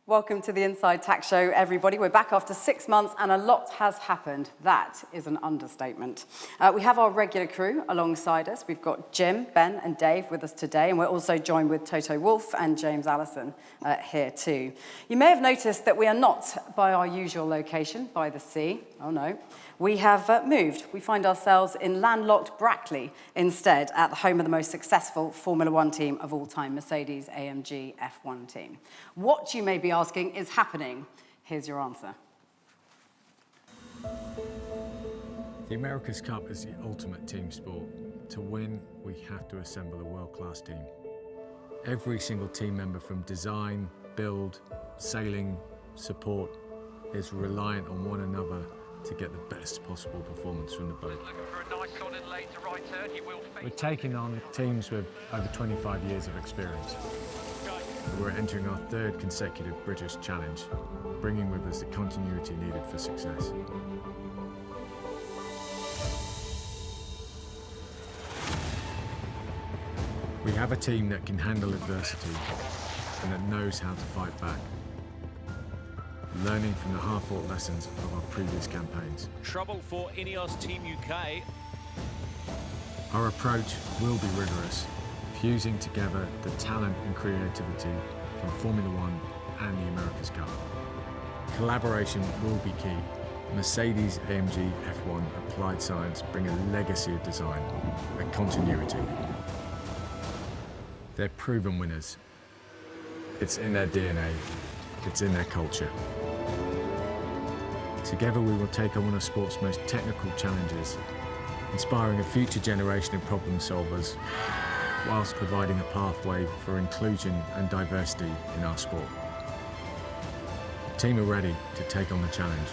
Welcome to the Inside Tax Show, everybody. We're back after 6 months and a lot has happened. That is an understatement. We have our regular crew alongside us. We've got Jim, Ben and Dave with us today, and we're also joined with Toto Wolff and James Allison here too. You may have noticed that we are not by our usual location, by the sea. Oh no. We have moved. We find ourselves in landlocked Brackley instead, at the home of the most successful Formula One team of all time, Mercedes-AMG F1 Team. What you may be asking is happening. Here's your answer. The America's Cup is the ultimate team sport. To win, we have to assemble a world-class team. Every single team member, from design, build, sailing, support, is reliant on one another to get the best possible performance from the boat. We're taking on teams with over 25 years of experience. We're entering our third consecutive British Challenge, bringing with us the continuity needed for success. We have a team that can handle adversity and that knows how to fight back, learning from the hard-fought lessons of our previous campaigns. Trouble for INEOS Team UK. Our approach will be rigorous, fusing together the talent and creativity from Formula One and the America's Cup. Collaboration will be key. Mercedes-AMG F1 Applied Science bring a legacy of design and continuity. They're proven winners. It's in their DNA. It's in their culture. Together we will take on one of sport's most technical challenges, inspiring a future generation of problem solvers, whilst providing a pathway for inclusion and diversity in our sport. The team are ready to take on the challenge.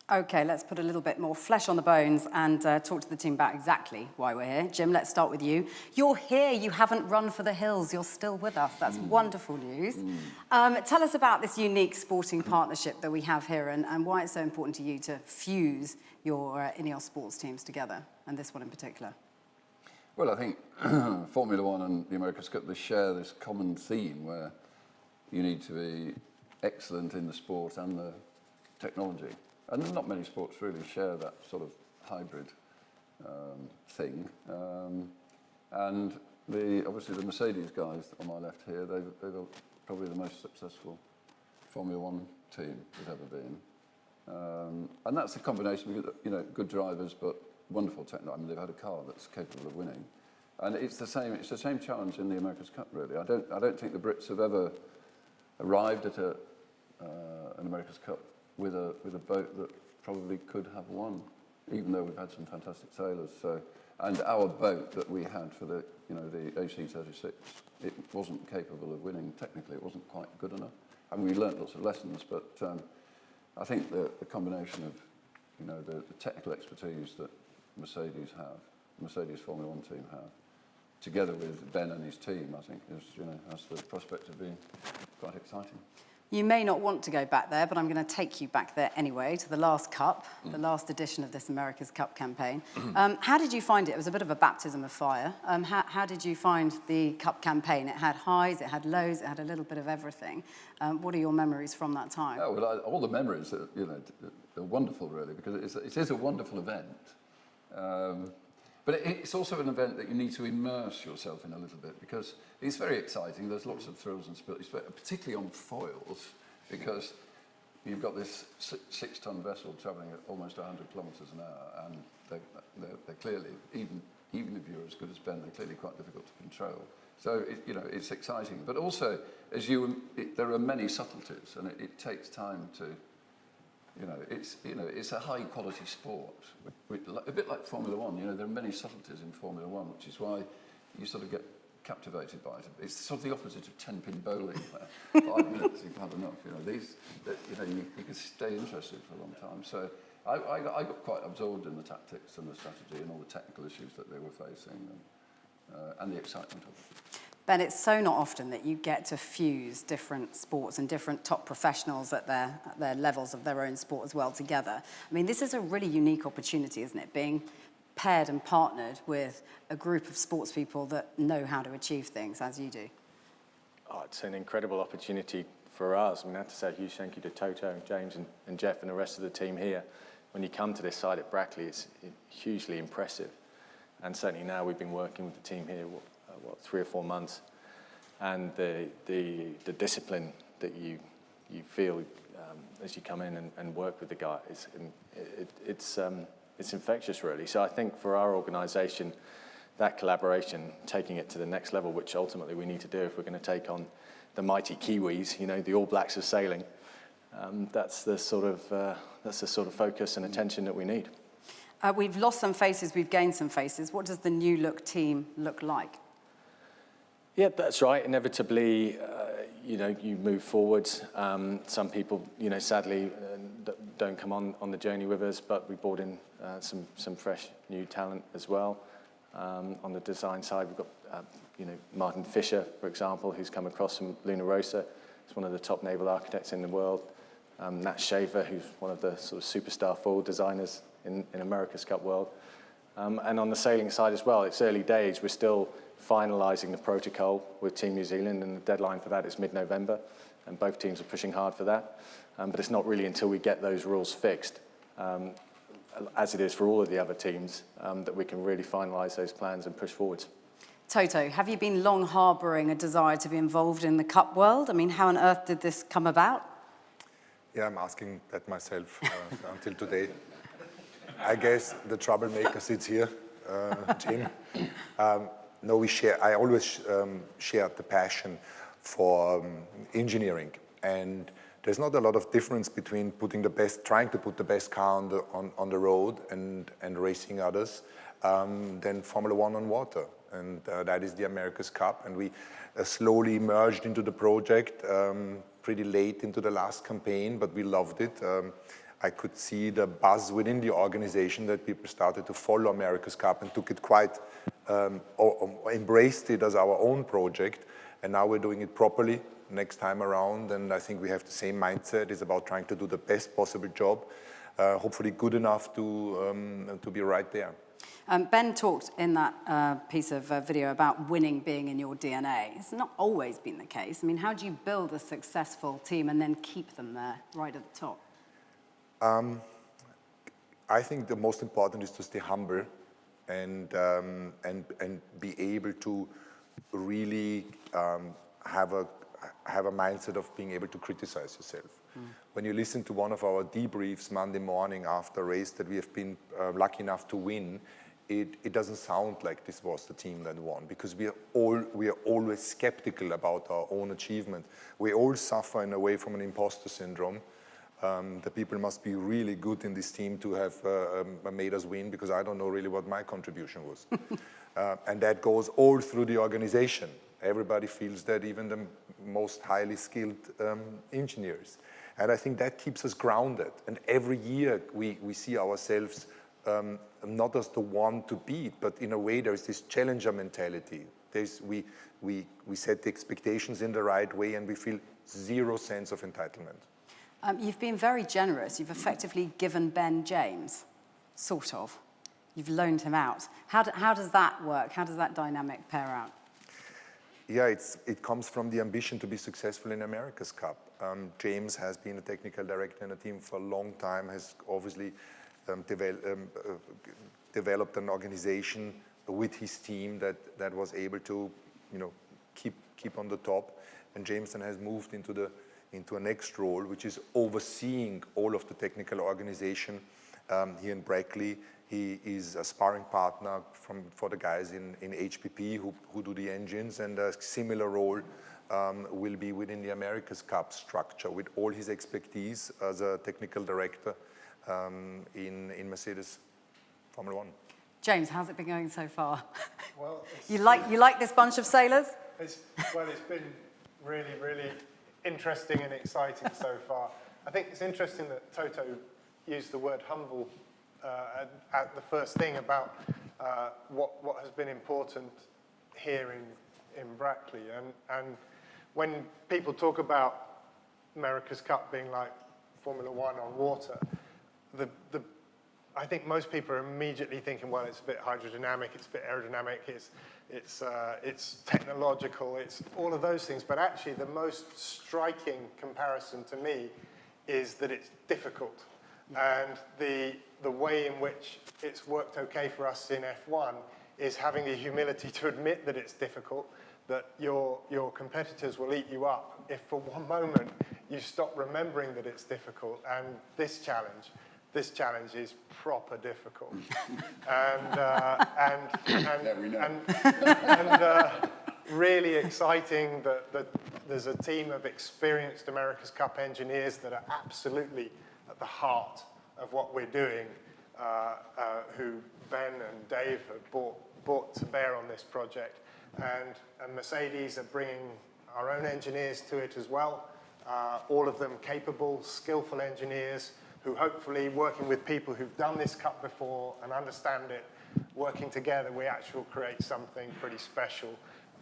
Okay, let's put a little bit more flesh on the bones and talk to the team about exactly why we're here. Jim, let's start with you. You're here, you haven't run for the hills, you're still with us. That's wonderful news. Tell us about this unique sporting partnership that we have here and why it's so important to you to fuse your INEOS sports teams together, and this one in particular. Well, I think Formula One and the America's Cup, they share this common theme where you need to be excellent in the sport and the technology. And not many sports really share that sort of hybrid thing. And obviously the Mercedes guys on my left here, they're probably the most successful Formula One team there's ever been. And that's a combination of, you know, good drivers, but wonderful technology. I mean, they've had a car that's capable of winning. And it's the same challenge in the America's Cup, really. I don't think the Brits have ever arrived at an America's Cup with a boat that probably could have won, even though we've had some fantastic sailors. So, and our boat that we had for the AC-36, it wasn't capable of winning. Technically, it wasn't quite good enough. And we learnt lots of lessons, but I think the combination of, you know, the technical expertise that Mercedes Formula One team have, together with Ben and his team, I think has the prospect of being quite exciting. You may not want to go back there, but I'm going to take you back there anyway, to the last Cup, the last edition of this America's Cup campaign. How did you find it? It was a bit of a baptism of fire. How did you find the Cup campaign? It had highs, it had lows, it had a little bit of everything. What are your memories from that time? Oh, well, all the memories, are wonderful, really, because it is a wonderful event. But it's also an event that you need to immerse yourself in a little bit, because it's very exciting. There's lots of thrills and spills, particularly on foils, because you've got this 6-ton vessel travelling at almost 100 kilometres an hour, and they're clearly, even if you're as good as Ben, they're clearly quite difficult to control. So it's exciting, but also there are many subtleties, and it takes time to. It's a high-quality sport, a bit like Formula One. There are many subtleties in Formula One, which is why you sort of get captivated by it. It's sort of the opposite of 10-pin bowling, where 5 minutes you've had enough. You can stay interested for a long time. So I got quite absorbed in the tactics and the strategy and all the technical issues that they were facing, and the excitement of it. Ben, it's so not often that you get to fuse different sports and different top professionals at their levels of their own sport as well together. I mean, this is a really unique opportunity, isn't it? Being paired and partnered with a group of sports people that know how to achieve things as you do? Oh, it's an incredible opportunity for us. I mean, I have to say a huge thank you to Toto, James and Jeff and the rest of the team here. When you come to this site at Brackley, it's hugely impressive. And certainly now we've been working with the team here, 3 or 4 months. And the discipline that you feel as you come in and work with the guys, it's infectious, really. So I think for our organisation, that collaboration, taking it to the next level, which ultimately we need to do if we're going to take on the mighty Kiwis, the All Blacks of sailing, that's the sort of focus and attention that we need. We've lost some faces, we've gained some faces. What does the new look team look like? Yeah, that's right. Inevitably, you move forwards. Some people, sadly, don't come on the journey with us, but we brought in some fresh new talent as well. On the design side, we've got, Martin Fisher, for example, who's come across from Luna Rossa. He's one of the top naval architects in the world. Nat Schaefer, who's one of the sort of superstar foil designers in America's Cup world. And on the sailing side as well, it's early days. We're still finalising the protocol with Team New Zealand, and the deadline for that is mid-November, and both teams are pushing hard for that. But it's not really until we get those rules fixed, as it is for all of the other teams, that we can really finalise those plans and push forwards. Toto, have you been long harbouring a desire to be involved in the Cup world? I mean, how on earth did this come about? Yeah, I'm asking that myself until today. I guess the troublemaker sits here, Jim. No, I always shared the passion for engineering, and there's not a lot of difference between trying to put the best car on the road and racing others than Formula One on water, and that is the America's Cup. And we slowly merged into the project pretty late into the last campaign, but we loved it. I could see the buzz within the organization that people started to follow America's Cup and took it quite, embraced it as our own project. And now we're doing it properly next time around. And I think we have the same mindset. It's about trying to do the best possible job, hopefully good enough to be right there. Ben talked in that piece of video about winning being in your DNA. It's not always been the case. I mean, how do you build a successful team and then keep them there right at the top? I think the most important is to stay humble and be able to really have a mindset of being able to criticize yourself. When you listen to one of our debriefs Monday morning after a race that we have been lucky enough to win, it doesn't sound like this was the team that won, because we are always skeptical about our own achievement. We all suffer in a way from an imposter syndrome. The people must be really good in this team to have made us win, because I don't know really what my contribution was. And that goes all through the organization. Everybody feels that, even the most highly skilled engineers. And I think that keeps us grounded. And every year we see ourselves not as the one to beat, but in a way there's this challenger mentality. We set the expectations in the right way, and we feel zero sense of entitlement. You've been very generous. You've effectively given Ben James, sort of. You've loaned him out. How does that work? How does that dynamic pair out? Yeah, it comes from the ambition to be successful in America's Cup. James has been a technical director in a team for a long time, has obviously developed an organization with his team that was able to, keep on the top. And James then has moved into a next role, which is overseeing all of the technical organization here in Brackley. He is a sparring partner for the guys in HPP who do the engines, and a similar role will be within the America's Cup structure, with all his expertise as a technical director in Mercedes Formula One. James, how's it been going so far? Well, you like this bunch of sailors? It's been really, really interesting and exciting so far. I think it's interesting that Toto used the word humble at the first thing about what has been important here in Brackley. And when people talk about America's Cup being like Formula One on water, I think most people are immediately thinking, well, it's a bit hydrodynamic, it's a bit aerodynamic, it's technological, it's all of those things. But actually, the most striking comparison to me is that it's difficult. And the way in which it's worked okay for us in F1 is having the humility to admit that it's difficult, that your competitors will eat you up if for one moment you stop remembering that it's difficult. And this challenge is proper difficult. and really exciting that there's a team of experienced America's Cup engineers that are absolutely at the heart of what we're doing, who Ben and Dave have brought to bear on this project. And Mercedes are bringing our own engineers to it as well, all of them capable, skillful engineers who hopefully, working with people who've done this cup before and understand it, working together, we actually create something pretty special,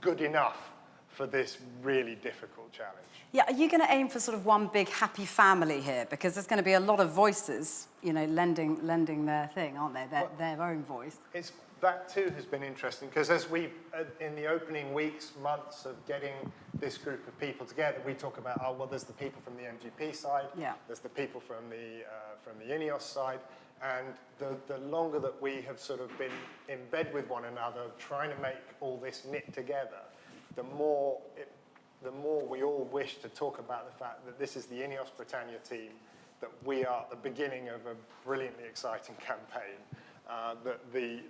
good enough for this really difficult challenge. Yeah, are you going to aim for sort of one big happy family here? Because there's going to be a lot of voices, you know, lending their thing, aren't they? Their own voice. That too has been interesting, because as we, in the opening weeks, months of getting this group of people together, we talk about, oh, well, there's the people from the MGP side, there's the people from the INEOS side, and the longer that we have sort of been in bed with one another, trying to make all this knit together, the more we all wish to talk about the fact that this is the INEOS Britannia team, that we are at the beginning of a brilliantly exciting campaign. That the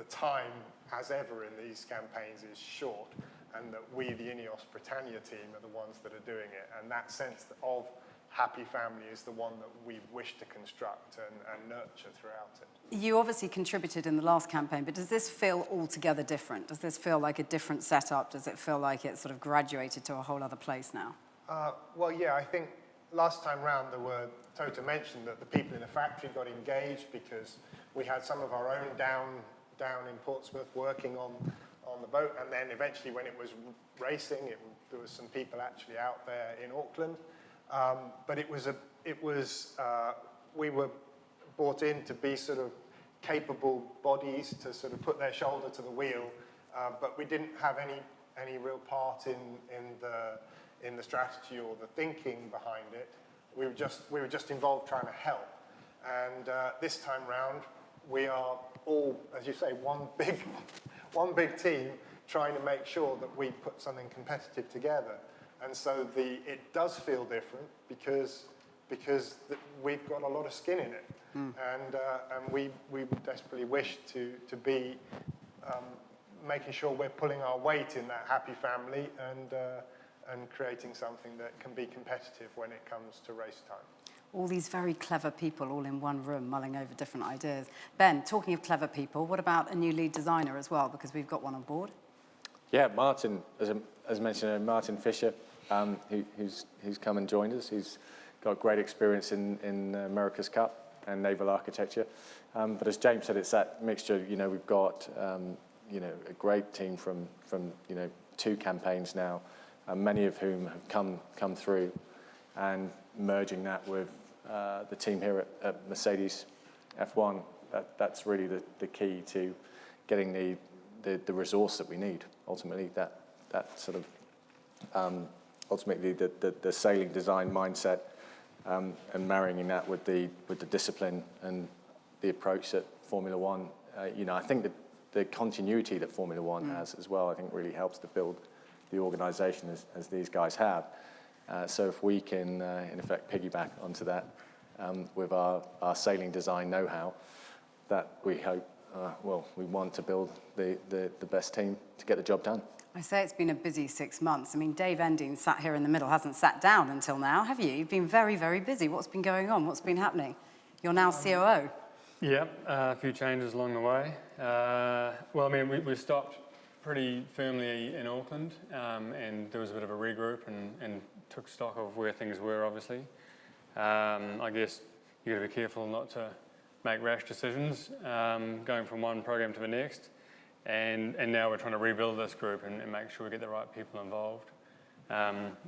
time, as ever in these campaigns, is short, and that we, the INEOS Britannia team, are the ones that are doing it. And that sense of happy family is the one that we wish to construct and nurture throughout it. You obviously contributed in the last campaign, but does this feel altogether different? Does this feel like a different setup? Does it feel like it's sort of graduated to a whole other place now? Well, yeah, I think last time round Toto mentioned that the people in the factory got engaged because we had some of our own down in Portsmouth working on the boat, and then eventually when it was racing, there was some people actually out there in Auckland. But we were brought in to be sort of capable bodies to sort of put their shoulder to the wheel, but we didn't have any real part in the strategy or the thinking behind it. We were just involved trying to help. And this time round, we are all, as you say, one big team trying to make sure that we put something competitive together. And so it does feel different because we've got a lot of skin in it. And we desperately wish to be making sure we're pulling our weight in that happy family and creating something that can be competitive when it comes to race time. All these very clever people all in one room mulling over different ideas. Ben, talking of clever people, what about a new lead designer as well? Because we've got one on board. Yeah, Martin, as mentioned, Martin Fisher, who's come and joined us. He's got great experience in America's Cup and naval architecture. But as James said, it's that mixture. You know, we've got a great team from 2 campaigns now, many of whom have come through, and merging that with the team here at Mercedes F1, that's really the key to getting the resource that we need. Ultimately, that sort of ultimately the sailing design mindset, and marrying that with the discipline and the approach that Formula One. I think that the continuity that Formula One has as well, I think really helps to build the organisation as these guys have. So if we can, in effect, piggyback onto that with our sailing design know-how, that we hope, we want to build the best team to get the job done. I say it's been a busy 6 months. I mean, Dave Endine sat here in the middle, hasn't sat down until now, have you? You've been very, very busy. What's been going on? What's been happening? You're now COO. Yeah, a few changes along the way. Well, I mean, we stopped pretty firmly in Auckland, and there was a bit of a regroup and took stock of where things were, obviously. I guess you got to be careful not to make rash decisions, going from one program to the next. And now we're trying to rebuild this group and make sure we get the right people involved.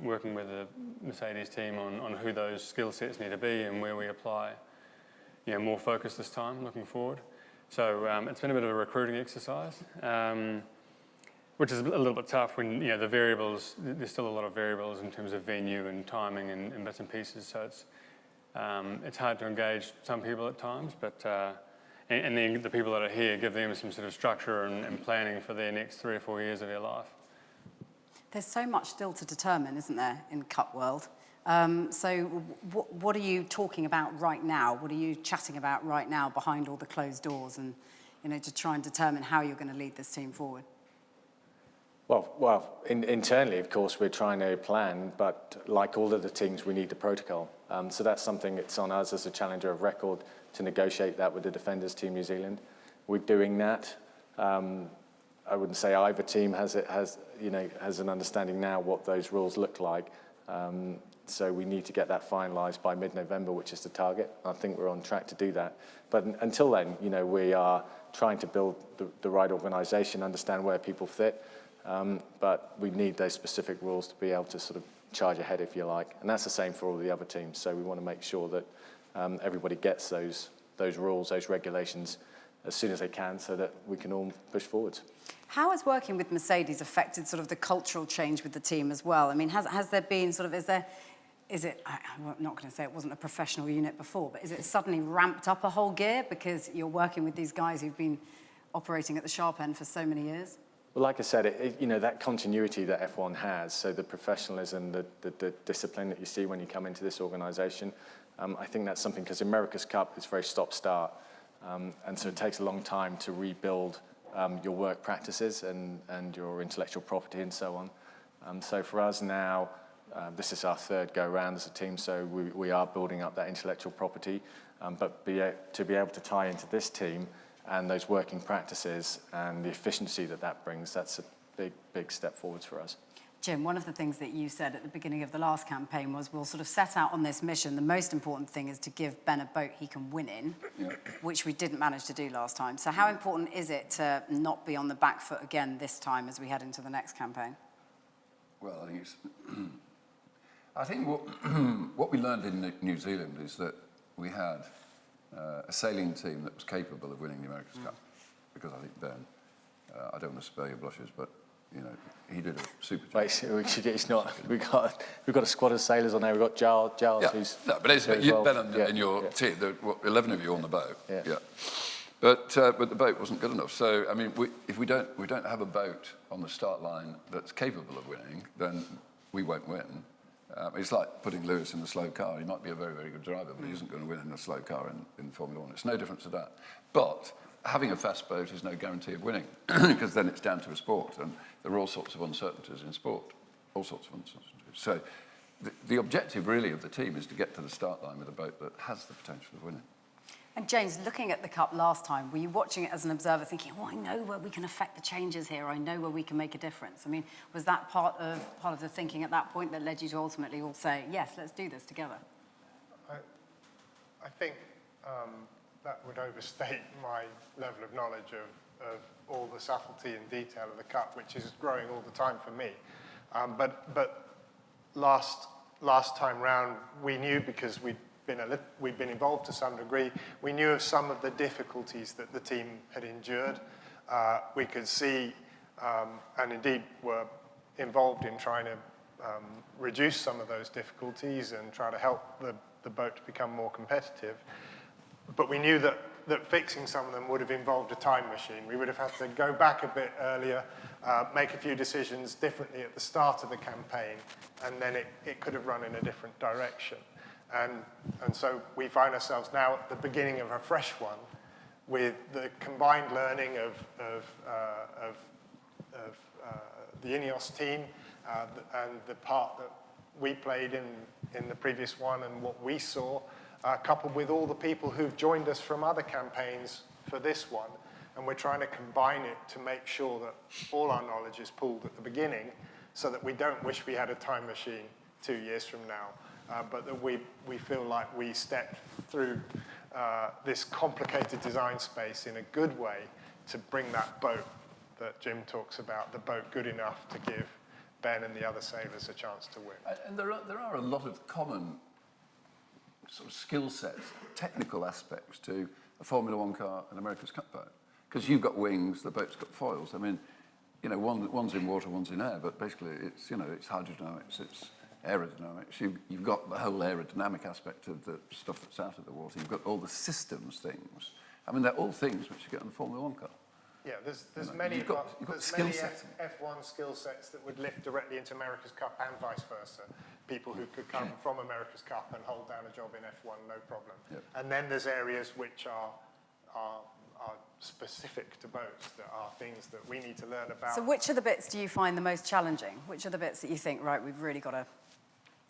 Working with the Mercedes team on who those skill sets need to be and where we apply more focused this time, looking forward. So it's been a bit of a recruiting exercise, which is a little bit tough when the variables. There's still a lot of variables in terms of venue and timing and bits and pieces. So it's hard to engage some people at times, but and then the people that are here, give them some sort of structure and planning for their next 3 or 4 years of their life. There's so much still to determine, isn't there, in Cup World? So what are you talking about right now? What are you chatting about right now behind all the closed doors and, to try and determine how you're going to lead this team forward? Well, internally, of course, we're trying to plan, but like all of the teams, we need the protocol. So that's something it's on us as a challenger of record to negotiate that with the Defenders Team New Zealand. We're doing that. I wouldn't say either team has an understanding now what those rules look like. So we need to get that finalised by mid-November, which is the target. I think we're on track to do that. But until then, we are trying to build the right organisation, understand where people fit. But we need those specific rules to be able to sort of charge ahead, if you like. And that's the same for all the other teams. So we want to make sure that everybody gets those rules, those regulations as soon as they can so that we can all push forwards. How has working with Mercedes affected sort of the cultural change with the team as well? I mean, has there been sort of, I'm not going to say it wasn't a professional unit before, but is it suddenly ramped up a whole gear because you're working with these guys who've been operating at the sharp end for so many years? Well, like I said, that continuity that F1 has, so the professionalism, the discipline that you see when you come into this organisation, I think that's something, because America's Cup is very stop-start, and so it takes a long time to rebuild your work practices and your intellectual property and so on. So for us now, this is our third go-round as a team, so we are building up that intellectual property, but to be able to tie into this team and those working practices and the efficiency that brings, that's a big step forwards for us. Jim, one of the things that you said at the beginning of the last campaign was we'll sort of set out on this mission. The most important thing is to give Ben a boat he can win in, which we didn't manage to do last time. So how important is it to not be on the back foot again this time as we head into the next campaign? Well, I think what we learned in New Zealand is that we had a sailing team that was capable of winning the America's Cup, because I think Ben, I don't want to spare your blushes, but he did a super job. Wait, it's not. We've got a squad of sailors on there. We've got Giles, who's but it's Ben and your team. There were 11 of you on the boat. Yeah. But the boat wasn't good enough. So I mean, if we don't have a boat on the start line that's capable of winning, then we won't win. It's like putting Lewis in a slow car. He might be a very, very good driver, but he isn't going to win in a slow car in Formula One. It's no different to that. But having a fast boat is no guarantee of winning, because then it's down to a sport, and there are all sorts of uncertainties in sport, all sorts of uncertainties. So the objective really of the team is to get to the start line with a boat that has the potential of winning. And James, looking at the Cup last time, were you watching it as an observer thinking, I know where we can affect the changes here, I know where we can make a difference? I mean, was that part of the thinking at that point that led you to ultimately all say, yes, let's do this together? I think that would overstate my level of knowledge of all the subtlety and detail of the Cup, which is growing all the time for me. But last time round, we knew, because we'd been involved to some degree, we knew of some of the difficulties that the team had endured. We could see, and indeed were involved in trying to reduce some of those difficulties and try to help the boat to become more competitive. But we knew that fixing some of them would have involved a time machine. We would have had to go back a bit earlier, make a few decisions differently at the start of the campaign, and then it could have run in a different direction. And so we find ourselves now at the beginning of a fresh one, with the combined learning of the INEOS team and the part that we played in the previous one and what we saw, coupled with all the people who've joined us from other campaigns for this one. And we're trying to combine it to make sure that all our knowledge is pooled at the beginning, so that we don't wish we had a time machine 2 years from now. But that we feel like we stepped through this complicated design space in a good way to bring that boat that Jim talks about, the boat good enough to give Ben and the other sailors a chance to win. And there are a lot of common sort of skill sets, technical aspects to a Formula One car and America's Cup boat. Because you've got wings, the boat's got foils. I mean, you know, one's in water, one's in air, but basically it's, you know, it's hydrodynamics, it's aerodynamics. You've got the whole aerodynamic aspect of the stuff that's out of the water. You've got all the systems things. I mean, they're all things which you get in the Formula One car. Yeah, there's You know, many, you've got there's skill many sets. F1 skill sets that would lift directly into America's Cup and vice versa. People who could come from America's Cup and hold down a job in F1, no problem. Yep. And then there's areas which are specific to boats, that are things that we need to learn about. So which of the bits do you find the most challenging? Which are the bits that you think, right, we've really got to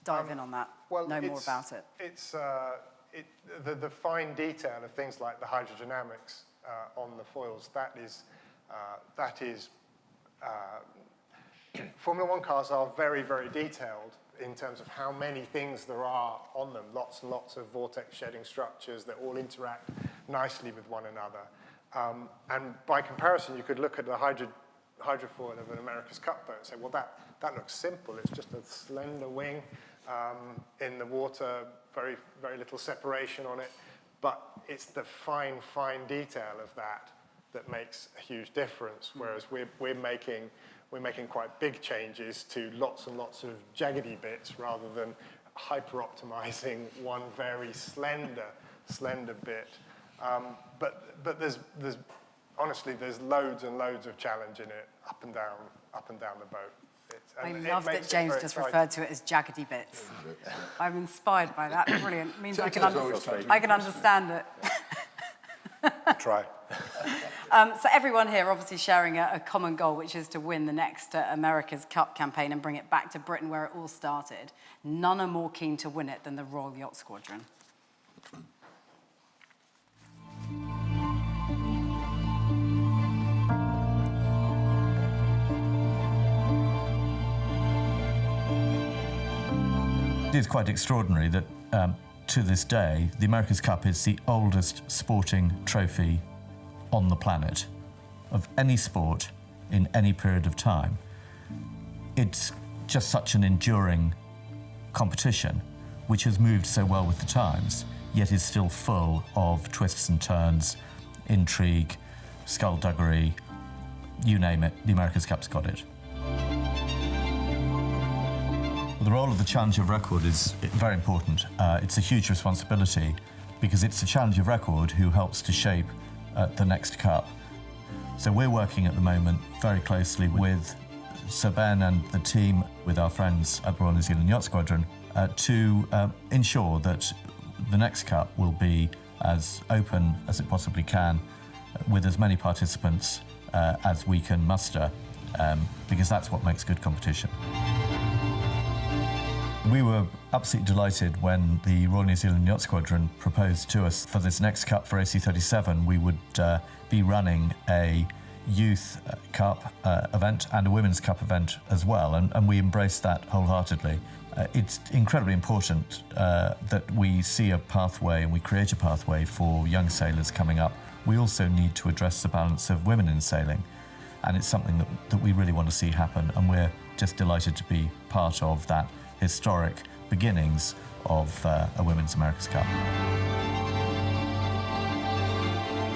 dive in on that, know more about it? It's the fine detail of things like the hydrodynamics on the foils. That is Formula One cars are very, very detailed in terms of how many things there are on them. Lots and lots of vortex shedding structures that all interact nicely with one another. And by comparison, you could look at the hydrofoil of an America's Cup boat and say, well, that looks simple. It's just a slender wing in the water, very, very little separation on it. But it's the fine, fine detail of that makes a huge difference. Whereas we're making quite big changes to lots and lots of jaggedy bits rather than hyper-optimizing one very slender bit. But there's honestly, there's loads and loads of challenge in it, up and down the boat. I love that James just referred to it as jaggedy bits. I'm inspired by that. Brilliant. It means I can understand it. Try. So everyone here obviously sharing a common goal, which is to win the next America's Cup campaign and bring it back to Britain where it all started. None are more keen to win it than the Royal Yacht Squadron. It is quite extraordinary that to this day, the America's Cup is the oldest sporting trophy on the planet of any sport in any period of time. It's just such an enduring competition which has moved so well with the times, yet is still full of twists and turns, intrigue, skullduggery, you name it, the America's Cup's got it. The role of the Challenge of Record is very important. It's a huge responsibility because it's the Challenge of Record who helps to shape the next Cup. So we're working at the moment very closely with Sir Ben and the team, with our friends at Royal New Zealand Yacht Squadron, to ensure that the next Cup will be as open as it possibly can, with as many participants as we can muster, because that's what makes good competition. We were absolutely delighted when the Royal New Zealand Yacht Squadron proposed to us for this next Cup for AC37. We would be running a youth cup event and a women's cup event as well, and we embraced that wholeheartedly. It's incredibly important that we see a pathway and we create a pathway for young sailors coming up. We also need to address the balance of women in sailing, and it's something that we really want to see happen, and we're just delighted to be part of that historic beginnings of a Women's America's Cup.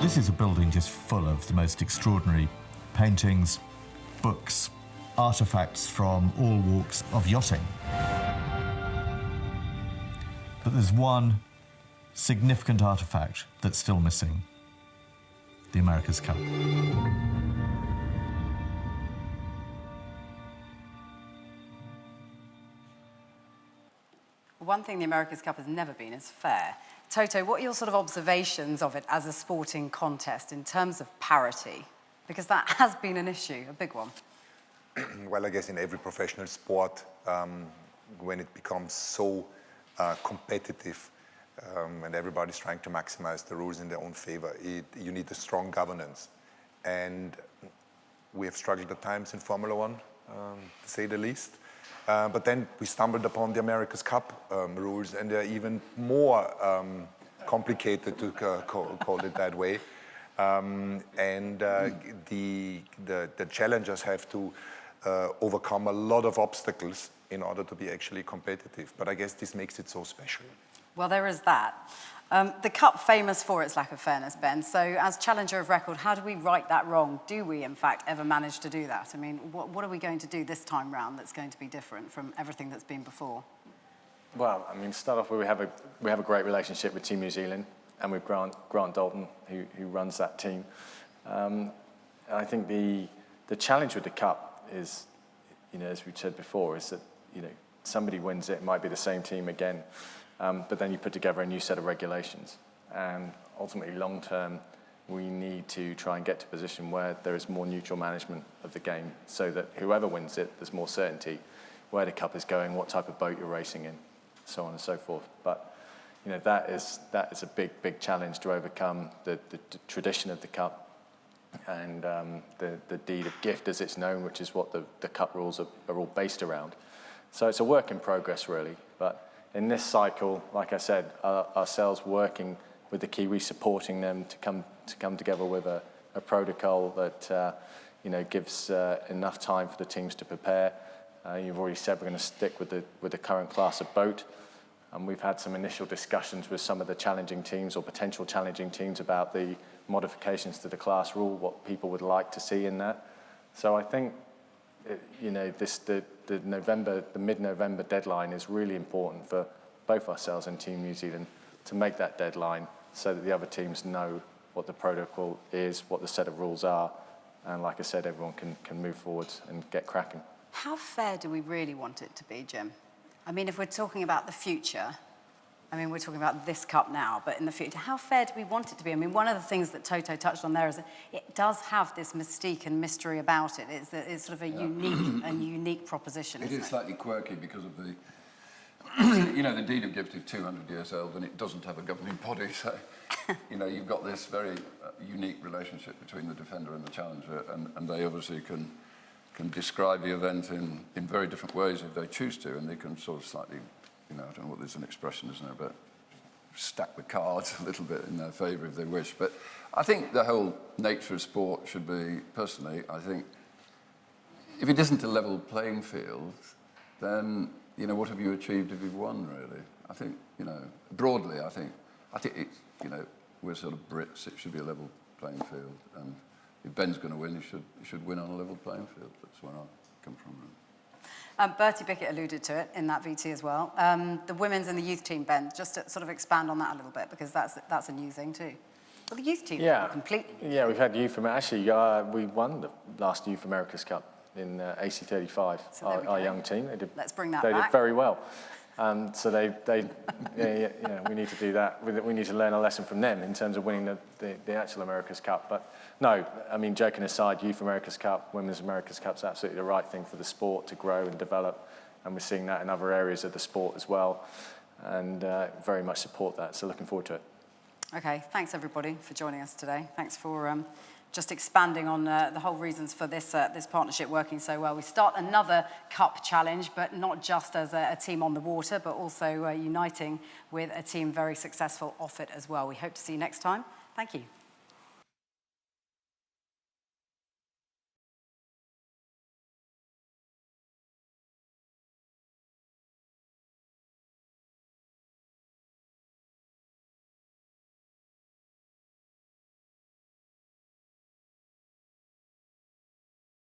This is a building just full of the most extraordinary paintings, books, artefacts from all walks of yachting. But there's one significant artefact that's still missing: the America's Cup. One thing the America's Cup has never been is fair. Toto, what are your sort of observations of it as a sporting contest in terms of parity? Because that has been an issue, a big one. Well, I guess in every professional sport, when it becomes so competitive and everybody's trying to maximize the rules in their own favor, you need a strong governance. And we have struggled at times in Formula One, to say the least. But then we stumbled upon the America's Cup rules, and they're even more complicated, to call it that way. The challengers have to overcome a lot of obstacles in order to be actually competitive. But I guess this makes it so special. Well, there is that. The Cup famous for its lack of fairness, Ben. So as challenger of record, how do we right that wrong? Do we, in fact, ever manage to do that? I mean, what are we going to do this time round that's going to be different from everything that's been before? Well, I mean, to start off with, we have a great relationship with Team New Zealand and with Grant Dalton, who runs that team. I think the challenge with the Cup is, as we've said before, is that, somebody wins it might be the same team again, but then you put together a new set of regulations. And ultimately, long term, we need to try and get to a position where there is more neutral management of the game so that whoever wins it, there's more certainty where the Cup is going, what type of boat you're racing in, so on and so forth. But that is a big challenge to overcome, the tradition of the Cup and the deed of gift, as it's known, which is what the Cup rules are all based around. So it's a work in progress, really. But in this cycle, like I said, ourselves working with the Kiwis, supporting them to come together with a protocol that gives enough time for the teams to prepare. You've already said we're going to stick with the current class of boat. And we've had some initial discussions with some of the challenging teams or potential challenging teams about the modifications to the class rule, what people would like to see in that. So I think, the mid-November deadline is really important for both ourselves and Team New Zealand to make that deadline so that the other teams know what the protocol is, what the set of rules are, and like I said, everyone can move forward and get cracking. How fair do we really want it to be, Jim? I mean, if we're talking about the future, we're talking about this Cup now, but in the future, how fair do we want it to be? I mean, one of the things that Toto touched on there is that it does have this mystique and mystery about it. It's sort of a unique proposition. It is slightly quirky because of the, the deed of gift is 200 years old and it doesn't have a governing body. So, you've got this very unique relationship between the defender and the challenger, and they obviously can describe the event in very different ways if they choose to, and they can sort of slightly, I don't know what there's an expression, isn't there, but stack the cards a little bit in their favour if they wish. But I think the whole nature of sport should be, personally, I think, if it isn't a level playing field, then, what have you achieved if you've won, really? I think, broadly, I think it's, we're sort of Brits, it should be a level playing field, and if Ben's going to win, he should win on a level playing field. That's where I come from. Bertie Bickett alluded to it in that VT as well. The women's and the youth team, Ben, just to sort of expand on that a little bit, because that's a new thing too. Well, the youth team is completely new. Yeah, we've had youth from actually. We won the last Youth America's Cup in AC35. So our young team. Let's bring that back. They did very well. So we need to do that. We need to learn a lesson from them in terms of winning the actual America's Cup. But no, joking aside, Youth America's Cup, Women's America's Cup is absolutely the right thing for the sport to grow and develop. And we're seeing that in other areas of the sport as well. And very much support that. So looking forward to it. Okay, thanks everybody for joining us today. Thanks for just expanding on the whole reasons for this partnership working so well. We start another Cup challenge, but not just as a team on the water, but also uniting with a team very successful off it as well. We hope to see you next time. Thank you.